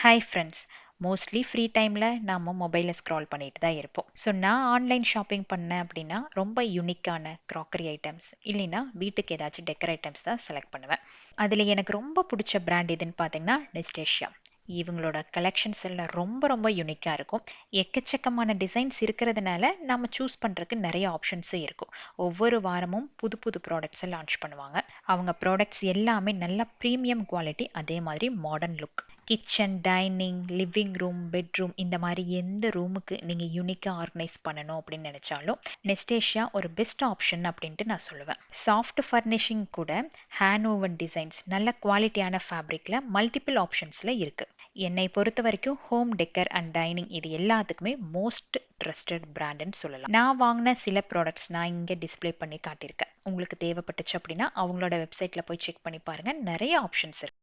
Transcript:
Hi friends. Mostly free டைமில் நாம் மொபைலில் ஸ்க்ரால் பண்ணிட்டு தான் இருப்போம். ஸோ நான் ஆன்லைன் ஷாப்பிங் பண்ணேன் அப்படின்னா ரொம்ப யூனிக்கான க்ராக்கரி ஐட்டம்ஸ் இல்லைன்னா வீட்டுக்கு ஏதாச்சும் டெக்கர் ஐட்டம்ஸ் தான் செலக்ட் பண்ணுவேன். அதில் எனக்கு ரொம்ப பிடிச்ச பிராண்ட் எதுன்னு பார்த்தீங்கன்னா நெஸ்டேஷியா. இவங்களோட கலெக்ஷன்ஸ் எல்லாம் ரொம்ப ரொம்ப யூனிக்காக இருக்கும். எக்கச்சக்கமான டிசைன்ஸ் இருக்கிறதுனால நம்ம சூஸ் பண்ணுறதுக்கு நிறைய ஆப்ஷன்ஸும் இருக்கும். ஒவ்வொரு வாரமும் புது புது ப்ராடக்ட்ஸை லான்ச் பண்ணுவாங்க. அவங்க ப்ராடக்ட்ஸ் எல்லாமே நல்ல ப்ரீமியம் குவாலிட்டி, அதே மாதிரி modern look. Kitchen, dining, living room, bedroom இந்த மாதிரி எந்த ரூமுக்கு நீங்கள் யூனிக்காக ஆர்கனைஸ் பண்ணணும் அப்படின்னு நினச்சாலும் நெஸ்டேஷியா ஒரு பெஸ்ட் ஆப்ஷன் அப்படின்ட்டு நான் சொல்லுவேன். சாஃப்ட் ஃபர்னிஷிங் கூட ஹேண்ட் ஓவன் டிசைன்ஸ் நல்ல குவாலிட்டியான ஃபேப்ரிக்கில் மல்டிபிள் ஆப்ஷன்ஸில் இருக்குது. என்னை பொறுத்த வரைக்கும் ஹோம் டெக்கர் அண்ட் டைனிங் இது எல்லாத்துக்குமே மோஸ்ட் ட்ரஸ்டட் பிராண்டுன்னு சொல்லலாம். நான் வாங்கின சில ப்ராடக்ட்ஸ் நான் இங்கே டிஸ்ப்ளே பண்ணி காட்டியிருக்கேன். உங்களுக்கு தேவைப்பட்டுச்சு அப்படின்னா அவங்களோட வெப்சைட்டில் போய் செக் பண்ணி பாருங்கள், நிறைய ஆப்ஷன்ஸ் இருக்கு.